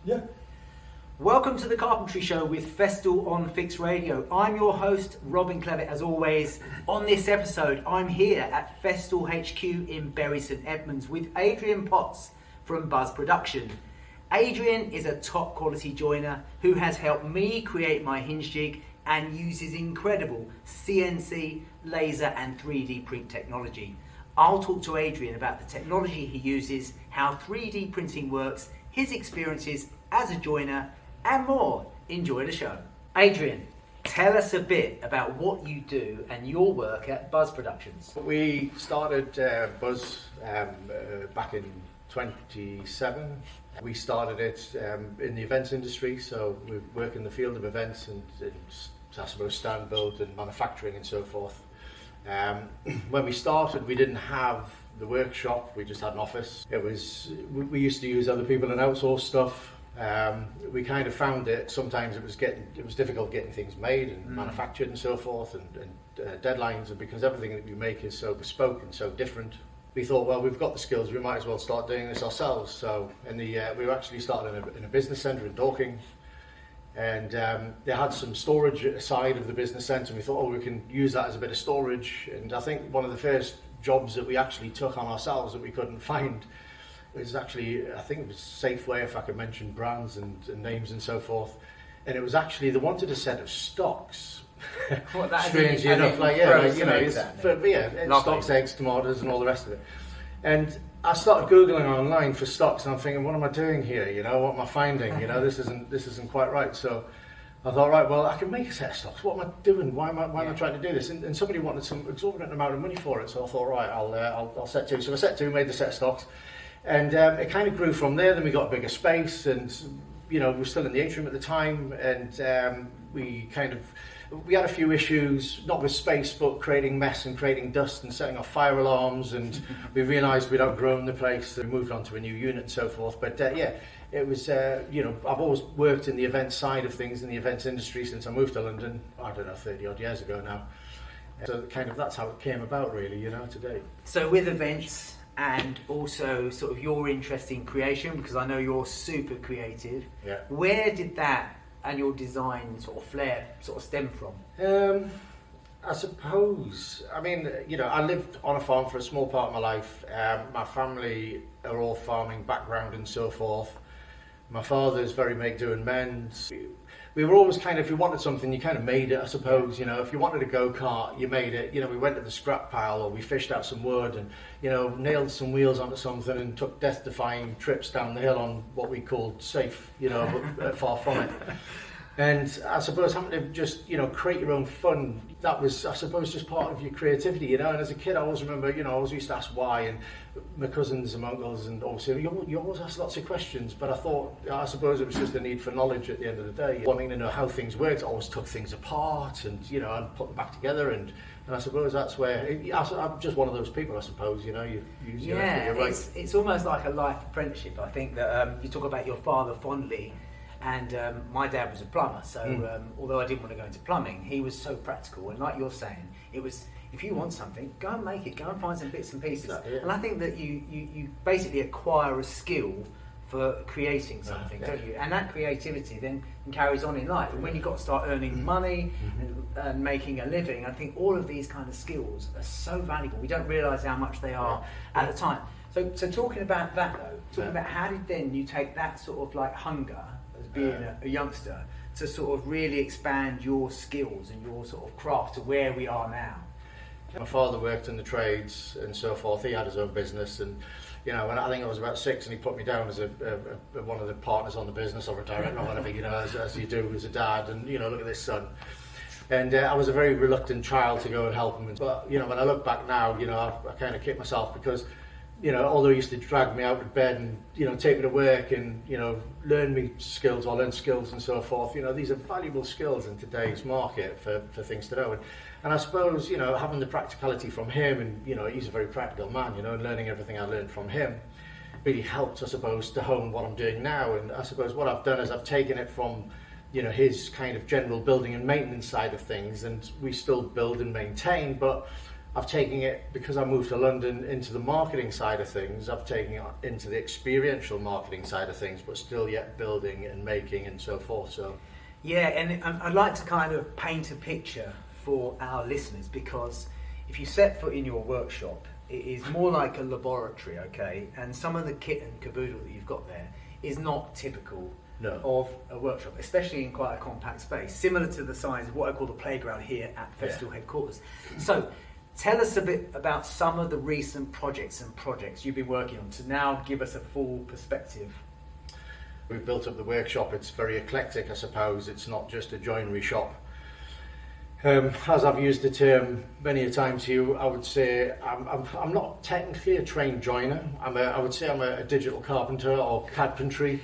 Yeah. Welcome to the Carpentry Show with Festool on Fixed Radio. I'm your host, Robin Clevett, as always. On this episode, I'm here at Festool HQ in Bury St Edmunds with Adrian Potts from Buzz Production. Adrian is a top quality joiner who has helped me create my hinge jig and uses incredible CNC, laser and 3D print technology. I'll talk to Adrian about the technology he uses, how 3D printing works, his experiences as a joiner, and more. Enjoy the show. Adrian, tell us a bit about what you do and your work at Buzz Productions. We started Buzz back in 27. We started it in the events industry, so we work in the field of events and I suppose stand build and manufacturing and so forth. When we started, we didn't have the workshop, we just had an office. We used to use other people and outsource stuff. We kind of found it sometimes it was difficult getting things made and manufactured and so forth, and deadlines, and because everything that we make is so bespoke and so different, we thought, well, we've got the skills, we might as well start doing this ourselves. So we were actually started in a business centre in Dorking, and they had some storage side of the business centre, and we thought, oh, we can use that as a bit of storage. And I think one of the first jobs that we actually took on ourselves that we couldn't find was actually, I think it was Safeway, if I could mention brands and names and so forth, and it was actually, they wanted a set of stocks. Strangely enough, stocks, eggs, tomatoes and all the rest of it. And I started Googling online for stocks, and I'm thinking, what am I doing here? What am I finding? This isn't quite right. So I thought, right, well, I can make a set of stocks. What am I doing? Why am I trying to do this? And somebody wanted some exorbitant amount of money for it. So I thought, right, I'll set to. So I set to, made the set of stocks, and it kind of grew from there. Then we got a bigger space, and we were still in the atrium at the time, and we had a few issues, not with space, but creating mess and creating dust and setting off fire alarms, and we realised we'd outgrown the place, and we moved on to a new unit and so forth. But it was, I've always worked in the events side of things, in the events industry since I moved to London, I don't know, 30 odd years ago now. So kind of that's how it came about really, today. So with events and also sort of your interest in creation, because I know you're super creative, where did that and your design sort of flair sort of stem from? I suppose, I lived on a farm for a small part of my life. My family are all farming background and so forth. My father's very make do and mend. We were always kind of, if you wanted something, you kind of made it, I suppose. If you wanted a go-kart, you made it. We went to the scrap pile, or we fished out some wood and, nailed some wheels onto something and took death-defying trips down the hill on what we called safe, but far from it. And I suppose having to just, create your own fun, that was, I suppose, just part of your creativity, And as a kid, I always remember, I always used to ask why, and my cousins and uncles, and obviously, you always ask lots of questions, but I suppose it was just a need for knowledge at the end of the day. Wanting to know how things worked, I always took things apart and, and put them back together, and I suppose that's where, I'm just one of those people, I suppose, you use your effort, you're right. It's almost like a life apprenticeship. I think that you talk about your father fondly, and my dad was a plumber, so although I didn't want to go into plumbing, he was so practical, and like you're saying, it was, if you want something, go and make it, go and find some bits and pieces. And I think that you basically acquire a skill for creating something, don't you? And that creativity then carries on in life. And when you've got to start earning money and making a living, I think all of these kind of skills are so valuable. We don't realise how much they are at the time. So talking about that though, about how did then you take that sort of like hunger as being a youngster to sort of really expand your skills and your sort of craft to where we are now? My father worked in the trades and so forth. He had his own business, and when I think I was about 6, and he put me down as one of the partners on the business, or a director or whatever, as you do as a dad, and look at this son. And I was a very reluctant child to go and help him. But when I look back now, I kind of kick myself because although he used to drag me out of bed and, take me to work and, learn skills and so forth, these are valuable skills in today's market for things to know. And I suppose, having the practicality from him, and, he's a very practical man, and learning everything I learned from him really helped, I suppose, to hone what I'm doing now. And I suppose what I've done is I've taken it from, his kind of general building and maintenance side of things, and we still build and maintain, but I've taken it, because I moved to London, into the marketing side of things. I've taken it into the experiential marketing side of things, but still yet building and making and so forth. So, yeah, and I'd like to kind of paint a picture for our listeners, because if you set foot in your workshop, it is more like a laboratory, okay? And some of the kit and caboodle that you've got there is not typical of a workshop, especially in quite a compact space, similar to the size of what I call the playground here at Festool headquarters. So, tell us a bit about some of the recent projects you've been working on to now give us a full perspective. We've built up the workshop. It's very eclectic, I suppose. It's not just a joinery shop. As I've used the term many a time to you, I would say I'm not technically a trained joiner. I would say I'm a digital carpenter, or carpentry,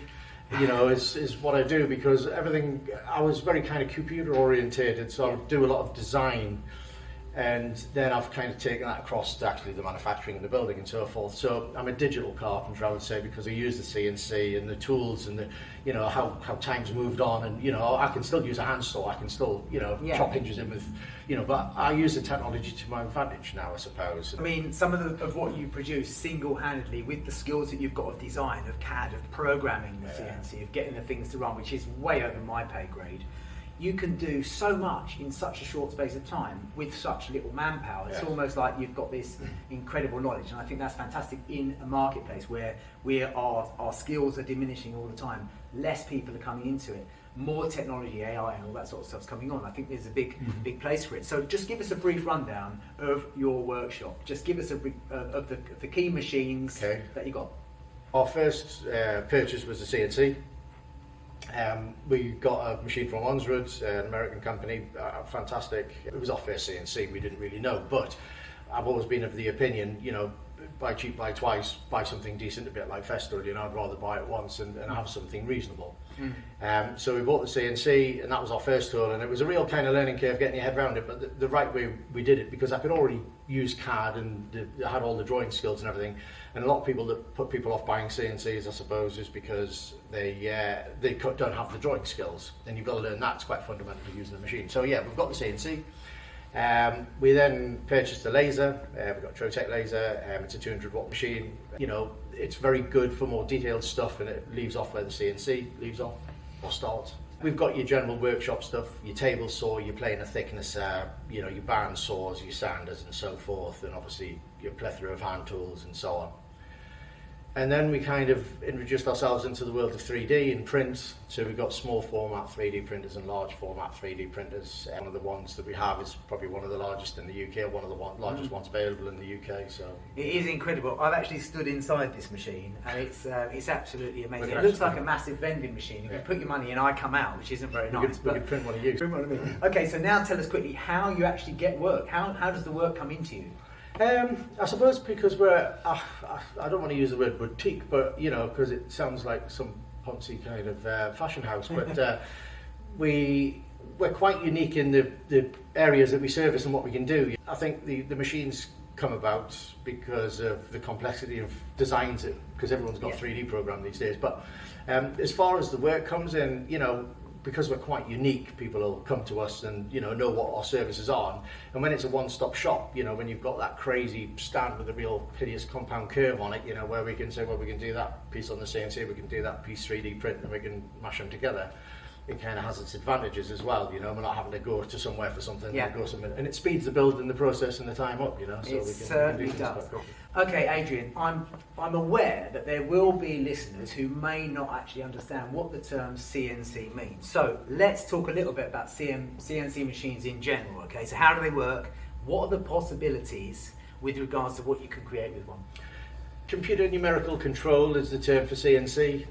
is what I do, because everything, I was very kind of computer orientated, so I would do a lot of design. And then I've kind of taken that across to actually the manufacturing and the building and so forth. So I'm a digital carpenter, I would say, because I use the CNC and the tools and the, how time's moved on, and I can still use a handsaw, I can still chop hinges in with, but I use the technology to my advantage now, I suppose. I mean, some of what you produce single-handedly, with the skills that you've got of design, of CAD, of programming the CNC, of getting the things to run, which is way over my pay grade. You can do so much in such a short space of time with such little manpower. It's almost like you've got this incredible knowledge, and I think that's fantastic in a marketplace where our skills are diminishing all the time. Less people are coming into it. More technology, AI, and all that sort of stuff's coming on. I think there's a big place for it. So just give us a brief rundown of your workshop. Just give us a brief of the key machines that you got. Our first purchase was the CNC. We got a machine from Onsrud, an American company, fantastic. It was our first CNC, we didn't really know, but I've always been of the opinion, buy cheap, buy twice, buy something decent, a bit like Festool, I'd rather buy it once and have something reasonable. So we bought the CNC, and that was our first tool, and it was a real kind of learning curve getting your head around it, but the right way we did it, because I could already use CAD and I had all the drawing skills and everything. And a lot of people that put people off buying CNCs, I suppose, is because they don't have the drawing skills, and you've got to learn that. It's quite fundamental to using the machine. So yeah, we've got the CNC. We then purchased the laser. We've got Trotec laser. It's a 200 watt machine. It's very good for more detailed stuff, and it leaves off where the CNC leaves off or starts. We've got your general workshop stuff, your table saw, your planer thickness, your band saws, your sanders and so forth, and obviously your plethora of hand tools and so on. And then we kind of introduced ourselves into the world of 3D and print. So we've got small format 3D printers and large format 3D printers. One of the ones that we have is probably one of the largest in the UK, one of the largest ones available in the UK. So it is incredible. I've actually stood inside this machine, and it's absolutely amazing. It looks like a massive vending machine. If you put your money in, I come out, which isn't very nice. We could print one of you. Okay, so now tell us quickly how you actually get work. How does the work come into you? I suppose because we're, I don't want to use the word boutique, but because it sounds like some poncy kind of fashion house, but we're quite unique in the areas that we service and what we can do. I think the machines come about because of the complexity of designs, because everyone's got 3D program these days. But as far as the work comes in, because we're quite unique, people will come to us and know what our services are. And when it's a one-stop shop, when you've got that crazy stand with a real hideous compound curve on it, where we can say, well, we can do that piece on the CNC, we can do that piece 3D print, and we can mash them together. It kind of has its advantages as well, we're not having to go to somewhere for something, go somewhere, and it speeds the build and the process and the time up, so it certainly does. Okay, Adrian, I'm aware that there will be listeners who may not actually understand what the term CNC means. So let's talk a little bit about CNC machines in general, okay? So how do they work? What are the possibilities with regards to what you can create with one? Computer numerical control is the term for CNC.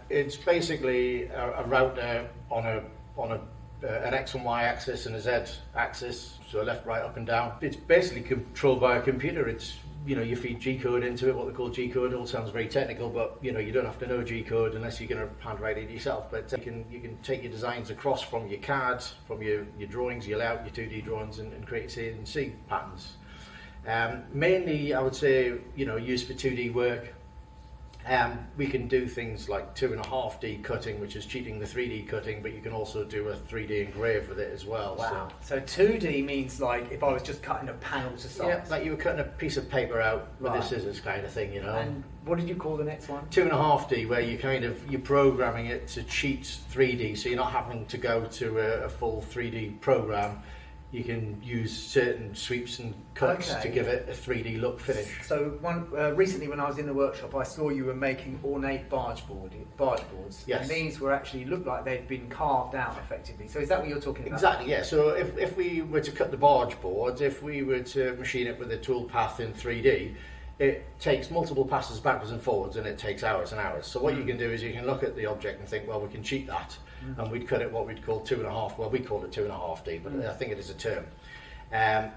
It's basically a router on an X and Y axis and a Z axis, so left, right, up and down. It's basically controlled by a computer. It's you feed G-code into it, what they call G-code. It all sounds very technical, but you don't have to know G-code unless you're going to handwrite it yourself. But you can take your designs across from your CAD, from your drawings, your layout, your 2D drawings, and create CNC patterns. Mainly, I would say, used for 2D work. We can do things like 2.5D cutting, which is cheating the 3D cutting, but you can also do a 3D engrave with it as well. Wow. So 2D means like if I was just cutting a panel to size. Yeah, like you were cutting a piece of paper out with the scissors kind of thing, you know. And what did you call the next one? 2.5D, where you're programming it to cheat 3D, so you're not having to go to a full 3D program. You can use certain sweeps and cuts to give it a 3D look finish. So recently when I was in the workshop, I saw you were making ornate barge boards. Yes. And these were actually looked like they'd been carved out effectively. So is that what you're talking about? Exactly, yeah. So if we were to cut the barge board, if we were to machine it with a tool path in 3D, it takes multiple passes backwards and forwards, and it takes hours and hours. So what you can do is you can look at the object and think, well, we can cheat that. And we'd cut it what we'd call 2.5, well we call it 2.5D, but I think it is a term.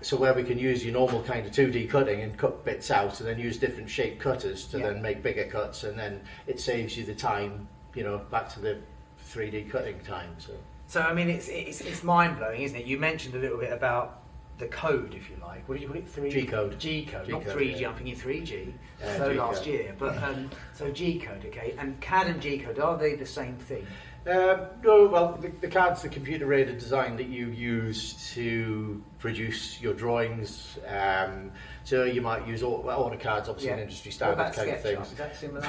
So where we can use your normal kind of 2D cutting and cut bits out and then use different shape cutters to then make bigger cuts, and then it saves you the time, you know, back to the 3D cutting time. So I mean it's mind-blowing, isn't it? You mentioned a little bit about the code, if you like. What did you call it? G-code. G-code, not G-code, 3G, yeah. I'm thinking 3G. G-code. Last year. But so G-code, okay. And CAD and G-code, are they the same thing? No, well, the CAD's the computer-aided design that you use to produce your drawings. So you might use AutoCAD's obviously an industry standard kind of thing. Is that similar?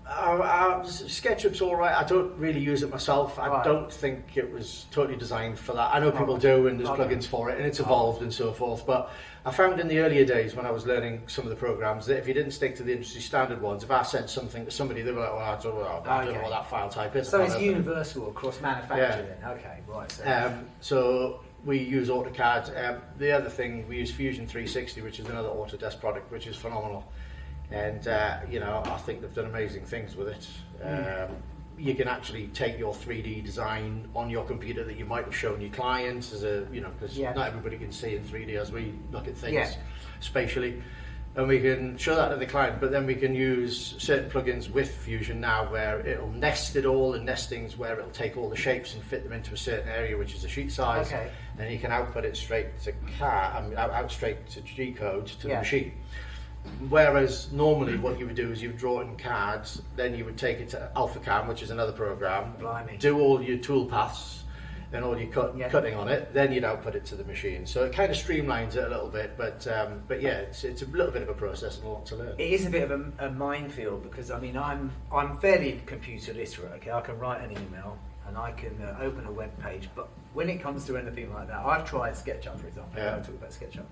SketchUp's all right. I don't really use it myself. I don't think it was totally designed for that. I know people do, and there's plugins for it, and it's evolved and so forth. But I found in the earlier days when I was learning some of the programs that if you didn't stick to the industry standard ones, if I sent something to somebody, they were like, I don't know what that file type is. So it's universal across manufacturing then? Okay, right. So we use AutoCAD. The other thing, we use Fusion 360, which is another Autodesk product, which is phenomenal. And I think they've done amazing things with it. You can actually take your 3D design on your computer that you might have shown your clients as because not everybody can see in 3D as we look at things spatially, and we can show that to the client. But then we can use certain plugins with Fusion now where it'll nest it all, and nestings where it'll take all the shapes and fit them into a certain area, which is a sheet size. Okay. And you can output it straight to out straight to G-code to the machine. Whereas normally what you would do is you would draw it in CAD, then you would take it to AlphaCam, which is another program, do all your tool paths and all your cutting on it, then you'd output it to the machine. So it kind of streamlines it a little bit, but yeah, it's a little bit of a process and a lot to learn. It is a bit of a minefield because I mean I'm fairly computer literate. Okay, I can write an email and I can open a web page, but when it comes to anything like that, I've tried SketchUp, for example. I talk about SketchUp.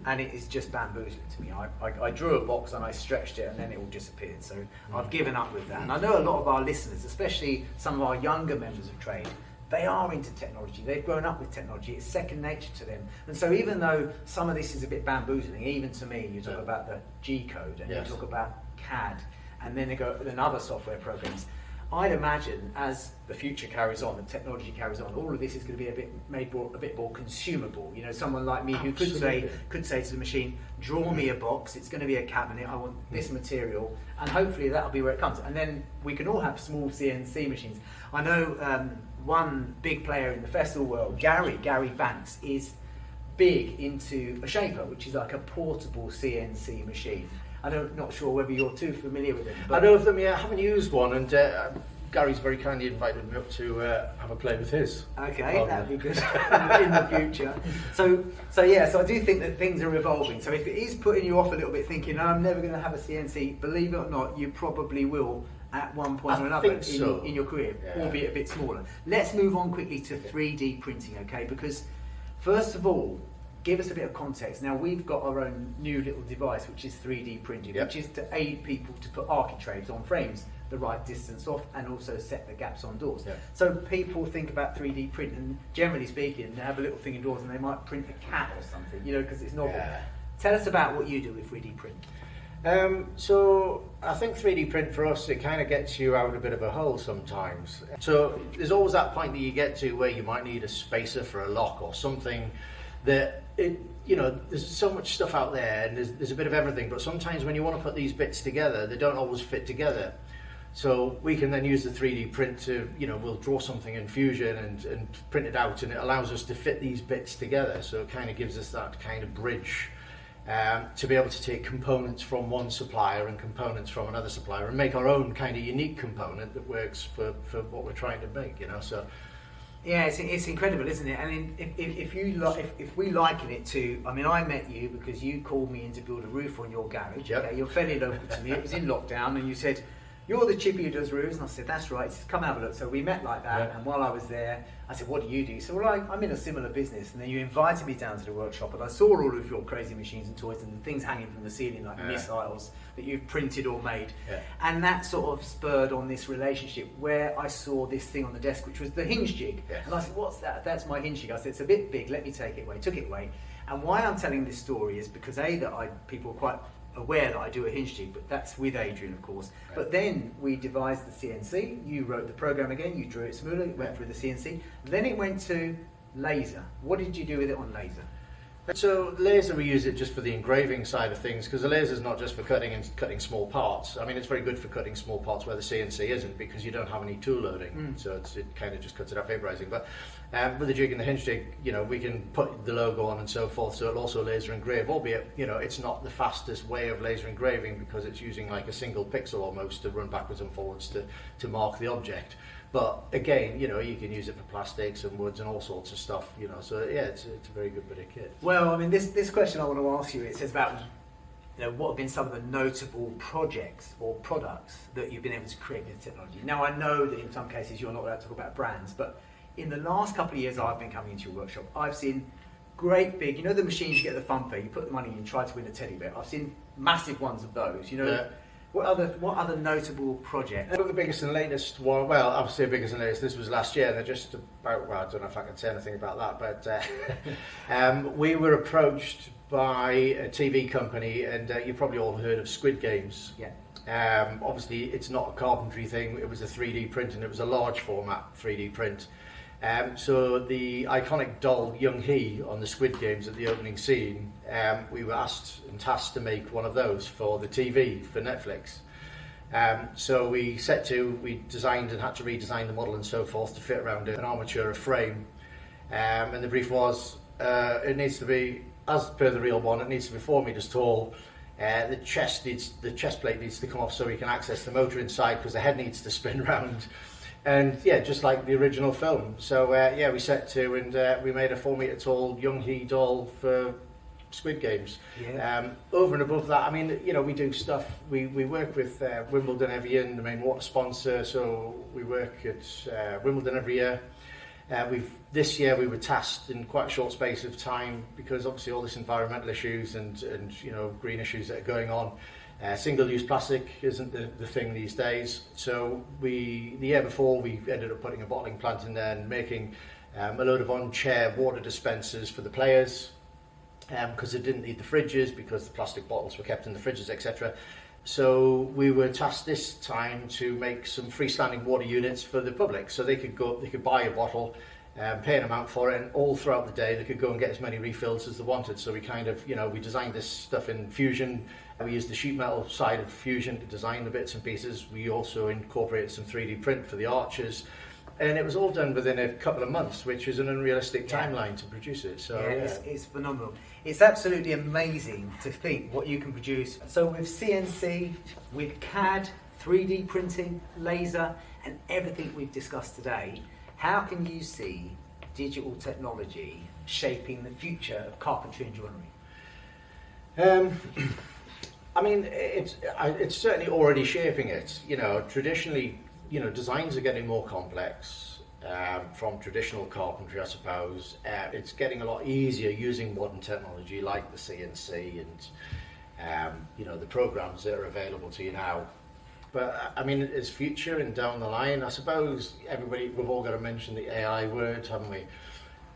And it is just bamboozling to me. I drew a box and I stretched it and then it all disappeared. So I've given up with that. And I know a lot of our listeners, especially some of our younger members of trade, they are into technology. They've grown up with technology. It's second nature to them. And so even though some of this is a bit bamboozling, even to me, you talk about the G-code and you talk about CAD and then other software programs. I'd imagine as the future carries on, the technology carries on, all of this is going to be made a bit more consumable. You know, someone like me who could say to the machine, draw me a box, it's going to be a cabinet, I want this material, and hopefully that'll be where it comes. And then we can all have small CNC machines. I know one big player in the Festool world, Gary Banks, is big into a shaper, which is like a portable CNC machine. I'm not sure whether you're too familiar with it. I know of them, I haven't used one, and Gary's very kindly invited me up to have a play with his. Okay, that'd be good in the future. So I do think that things are evolving. So if it is putting you off a little bit, thinking, I'm never going to have a CNC, believe it or not, you probably will at one point or another in your career, albeit a bit smaller. Let's move on quickly to 3D printing, okay? Because first of all, give us a bit of context. Now, we've got our own new little device, which is 3D printing, which is to aid people to put architraves on frames the right distance off and also set the gaps on doors. So people think about 3D print and generally speaking, they have a little thing in doors and they might print a cat or something, because it's novel. Tell us about what you do with 3D print. So I think 3D print for us, it kind of gets you out a bit of a hole sometimes. So there's always that point that you get to where you might need a spacer for a lock or something that there's so much stuff out there and there's a bit of everything, but sometimes when you want to put these bits together, they don't always fit together. So we can then use the 3D print to, we'll draw something in Fusion and print it out, and it allows us to fit these bits together. So it kind of gives us that kind of bridge to be able to take components from one supplier and components from another supplier and make our own kind of unique component that works for what we're trying to make, you know. So yeah, it's incredible, isn't it? And if we liken it to, I mean, I met you because you called me in to build a roof on your garage. Yep. Okay? You're fairly local to me. It was in lockdown, and you said, "You're the chippy who does roofs," and I said, "That's right." He said, "Come have a look." So we met like that, Yeah. and while I was there, I said, "What do you do?" So well, I'm in a similar business, and then you invited me down to the workshop, and I saw all of your crazy machines and toys and things hanging from the ceiling like missiles that you've printed or made, and that sort of spurred on this relationship where I saw this thing on the desk, which was the hinge jig, and I said, "What's that?" "That's my hinge jig." I said, "It's a bit big. Let me take it away." Took it away, and why I'm telling this story is because people are quite aware that I do a hinge jig, but that's with Adrian, of course. Right. But then we devised the CNC. You wrote the program again. You drew it smoother. It went through the CNC. Then it went to laser. What did you do with it on laser? So laser, we use it just for the engraving side of things, because the laser is not just for cutting small parts. I mean, it's very good for cutting small parts where the CNC isn't, because you don't have any tool loading. So it kind of just cuts it out vaporizing. But with the jig and the hinge jig, you know, we can put the logo on and so forth, so it'll also laser engrave, albeit, you know, it's not the fastest way of laser engraving because it's using like a single pixel almost to run backwards and forwards to mark the object. But again, you know, you can use it for plastics and woods and all sorts of stuff, you know. So yeah, it's a very good bit of kit. Well, I mean, this question I want to ask you, it says about, you know, what have been some of the notable projects or products that you've been able to create with technology. Now, I know that in some cases you're not allowed to talk about brands, but in the last couple of years I've been coming into your workshop, I've seen great big, you know, the machines you get at the fun fair, you put the money in and try to win a teddy bear. I've seen massive ones of those, you know. Yeah. What other notable projects? The biggest and latest one, well, obviously the biggest and latest, this was last year, and they're just about, well, I don't know if I can say anything about that, but we were approached by a TV company, and you've probably all heard of Squid Games. Yeah. Obviously, it's not a carpentry thing, it was a 3D print, and it was a large format 3D print. So the iconic doll Young Hee on the Squid Games at the opening scene, we were asked and tasked to make one of those for the TV for Netflix. So we designed and had to redesign the model and so forth to fit around an armature frame. And the brief was, it needs to be, as per the real one, it needs to be 4 meters tall. The chest plate needs to come off so we can access the motor inside, because the head needs to spin round. And yeah, just like the original film. So yeah, we set to and we made a 4 meter tall Young Hee doll for Squid Games. Yeah. Over and above that, I mean, you know, we do stuff. We work with Wimbledon every year, the main water sponsor. So we work at Wimbledon every year. This year we were tasked in quite a short space of time, because obviously all this environmental issues and you know, green issues that are going on. Single-use plastic isn't the thing these days. So the year before, we ended up putting a bottling plant in there and making a load of on-chair water dispensers for the players, because they didn't need the fridges, because the plastic bottles were kept in the fridges, etc. So we were tasked this time to make some freestanding water units for the public, so they could buy a bottle, pay an amount for it, and all throughout the day they could go and get as many refills as they wanted. So we kind of, you know, we designed this stuff in Fusion. We used the sheet metal side of Fusion to design the bits and pieces. We also incorporated some 3D print for the arches, and it was all done within a couple of months, which is an unrealistic timeline to produce it. So yeah, it's phenomenal. It's absolutely amazing to think what you can produce. So with CNC, with CAD, 3D printing, laser, and everything we've discussed today, how can you see digital technology shaping the future of carpentry and joinery? I mean, it's certainly already shaping it. You know, traditionally, you know, designs are getting more complex from traditional carpentry, I suppose. It's getting a lot easier using modern technology like the CNC and, you know, the programs that are available to you now. But I mean, it's future and down the line. I suppose we've all got to mention the AI word, haven't we?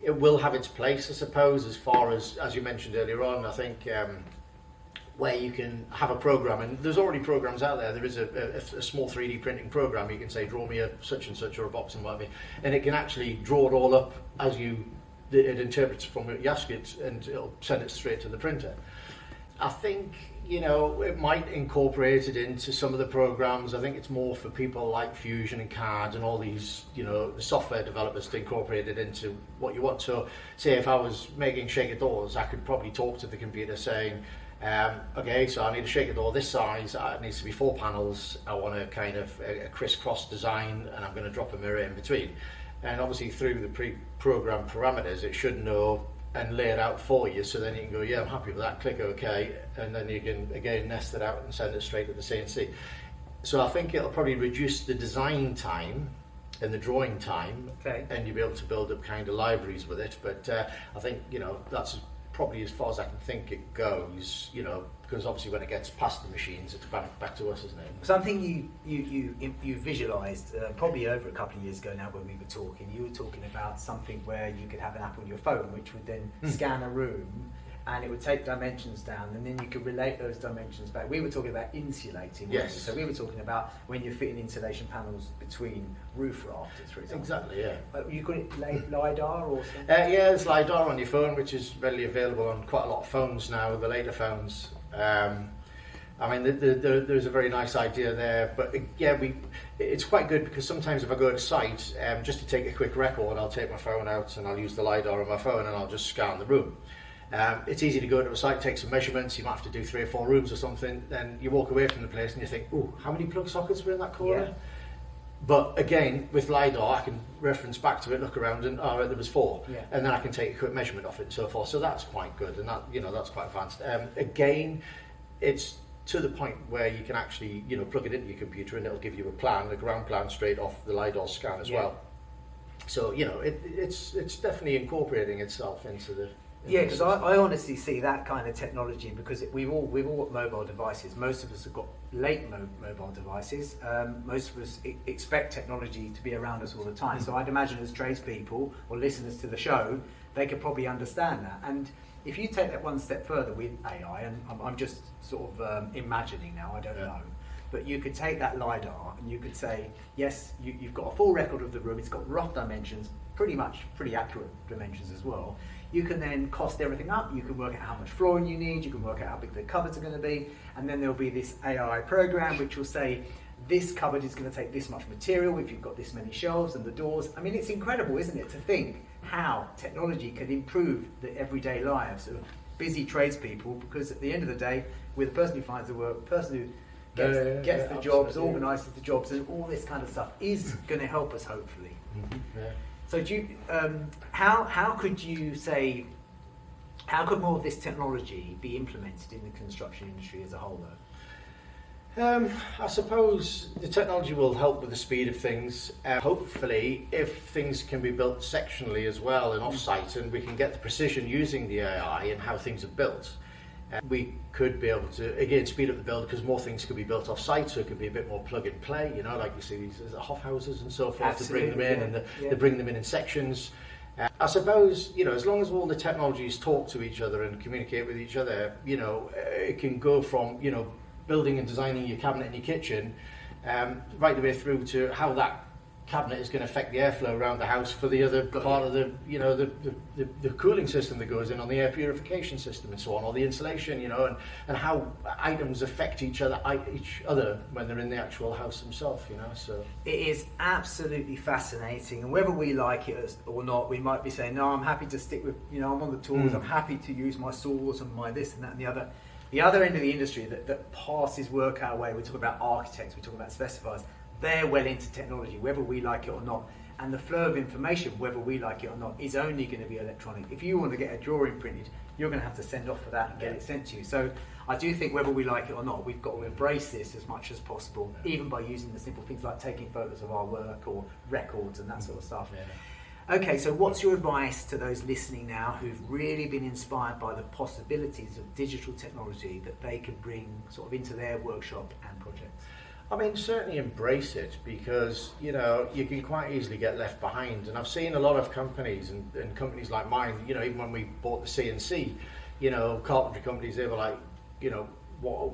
It will have its place, I suppose, as far as you mentioned earlier on. I think where you can have a program, and there's already programs out there. There is a small 3D printing program. You can say, draw me a such and such or a box and whatever, and it can actually draw it all up as it interprets from what you ask it, and it'll send it straight to the printer. I think, you know, it might incorporate it into some of the programs. I think it's more for people like Fusion and CAD and all these, you know, the software developers to incorporate it into what you want. So, say if I was making shaker doors, I could probably talk to the computer saying, okay, so I need a shaker door this size, it needs to be 4 panels, I want a kind of a crisscross design, and I'm going to drop a mirror in between. And obviously through the pre-programmed parameters, it should know and lay it out for you, so then you can go, yeah, I'm happy with that, click OK, and then you can again nest it out and send it straight to the CNC. So I think it'll probably reduce the design time and the drawing time, and you'll be able to build up kind of libraries with it. But I think, you know, that's probably as far as I can think it goes, you know, because obviously when it gets past the machines, it's back to us, isn't it? Something you visualised probably over a couple of years ago now when we were talking. You were talking about something where you could have an app on your phone which would then scan a room, and it would take dimensions down, and then you could relate those dimensions back. We were talking about insulating. Yes. So we were talking about when you're fitting insulation panels between roof rafters, for example. Exactly, yeah. You call it LiDAR or something? Yeah, there's LiDAR on your phone, which is readily available on quite a lot of phones now, the later phones. I mean, there's a very nice idea there, but yeah, it's quite good because sometimes if I go to site, just to take a quick record, I'll take my phone out and I'll use the LiDAR on my phone and I'll just scan the room. It's easy to go to a site, take some measurements, you might have to do 3 or 4 rooms or something, then you walk away from the place and you think, oh, how many plug sockets were in that corner? Yeah. But again, with LiDAR, I can reference back to it, look around, and there was 4, and then I can take a quick measurement of it and so forth. So that's quite good, and that, you know, that's quite advanced. Again, it's to the point where you can actually, you know, plug it into your computer and it'll give you a plan, a ground plan straight off the LiDAR scan as well. So, you know, it's definitely incorporating itself into the. Yeah, because I honestly see that kind of technology, because we've all got mobile devices. Most of us have got late mobile devices. Most of us expect technology to be around us all the time. So I'd imagine as tradespeople or listeners to the show, they could probably understand that. And if you take that one step further with AI, and I'm just sort of imagining now, I don't know, but you could take that LiDAR and you could say, yes, you've got a full record of the room, it's got rough dimensions, pretty accurate dimensions as well. You can then cost everything up, you can work out how much flooring you need, you can work out how big the cupboards are going to be, and then there'll be this AI program which will say, this cupboard is going to take this much material if you've got this many shelves and the doors. I mean, it's incredible, isn't it, to think how technology can improve the everyday lives of busy tradespeople, because at the end of the day, we're the person who finds the work, the person who gets the jobs, organises the jobs, and all this kind of stuff is going to help us, hopefully. So do you, how could you say, how could more of this technology be implemented in the construction industry as a whole, though? I suppose the technology will help with the speed of things. Hopefully, if things can be built sectionally as well and off-site, and we can get the precision using the AI and how things are built, we could be able to, again, speed up the build, because more things could be built off-site, so it could be a bit more plug and play, you know, like you see these Hoff houses and so forth. Absolutely, to bring them in, and they bring them in sections. I suppose, you know, as long as all the technologies talk to each other and communicate with each other, you know, it can go from, you know, building and designing your cabinet in your kitchen, right the way through to how that cabinet is going to affect the airflow around the house for the other part of the, you know, the cooling system that goes in on the air purification system and so on, or the insulation, you know, and how items affect each other when they're in the actual house themselves, you know. So it is absolutely fascinating, and whether we like it or not, we might be saying, no, I'm happy to stick with, you know, I'm on the tools, I'm happy to use my saws and my this and that and the other. The other end of the industry that passes work our way, we talk about architects, we talk about specifiers, they're well into technology, whether we like it or not. And the flow of information, whether we like it or not, is only going to be electronic. If you want to get a drawing printed, you're going to have to send off for that and get it sent to you. So I do think whether we like it or not, we've got to embrace this as much as possible, even by using the simple things like taking photos of our work or records and that sort of stuff. Okay, so what's your advice to those listening now who've really been inspired by the possibilities of digital technology that they could bring sort of into their workshop and projects? I mean, certainly embrace it, because, you know, you can quite easily get left behind. And I've seen a lot of companies, and companies like mine, you know, even when we bought the CNC, you know, carpentry companies, they were like, you know,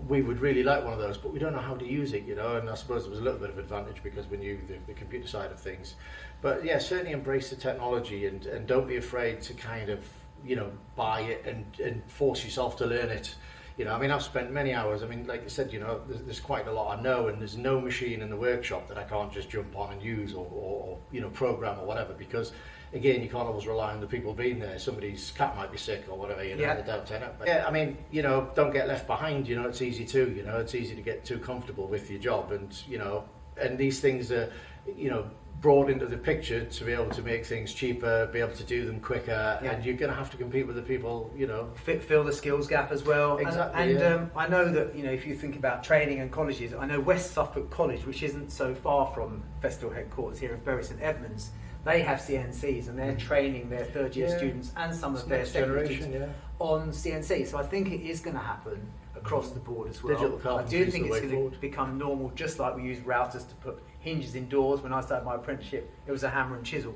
we would really like one of those, but we don't know how to use it, you know. And I suppose there was a little bit of advantage because we knew the computer side of things. But yeah, certainly embrace the technology, and don't be afraid to kind of, you know, buy it and force yourself to learn it. You know, I mean, I've spent many hours. I mean, like you said, you know, there's quite a lot I know, and there's no machine in the workshop that I can't just jump on and use or you know, program or whatever, because again, you can't always rely on the people being there. Somebody's cat might be sick or whatever, you know, they don't turn up. But yeah, I mean, you know, don't get left behind. You know, it's easy too. You know, it's easy to get too comfortable with your job, and you know, and these things are, you know, brought into the picture to be able to make things cheaper, be able to do them quicker, and you're going to have to compete with the people, you know. Fill the skills gap as well. Exactly. And I know that, you know, if you think about training and colleges, I know West Suffolk College, which isn't so far from Festool headquarters here in Bury St Edmunds, they have CNCs and they're training their third year students and some of their second students on CNC. So I think it is going to happen across the board as well. Digital carpentry, I do think it's going to become normal, just like we use routers to put hinges indoors. When I started my apprenticeship, it was a hammer and chisel.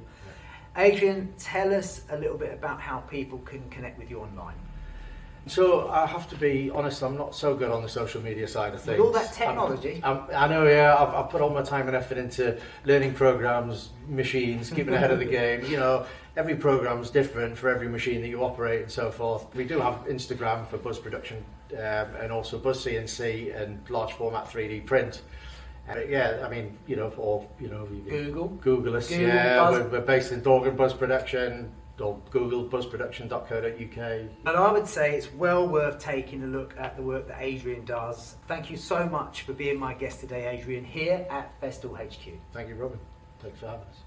Adrian, tell us a little bit about how people can connect with you online. So I have to be honest, I'm not so good on the social media side of things. With all that technology. I know, yeah, I've put all my time and effort into learning programs, machines, keeping ahead of the game. You know, every program's different for every machine that you operate and so forth. We do have Instagram for buzz production and also buzz CNC and large format 3D print. Yeah, I mean, you know, or, you know, you Google us. We're based in Dorgan Buzz Production, or Google buzzproduction.co.uk. And I would say it's well worth taking a look at the work that Adrian does. Thank you so much for being my guest today, Adrian, here at Festool HQ. Thank you, Robin. Thanks for having us.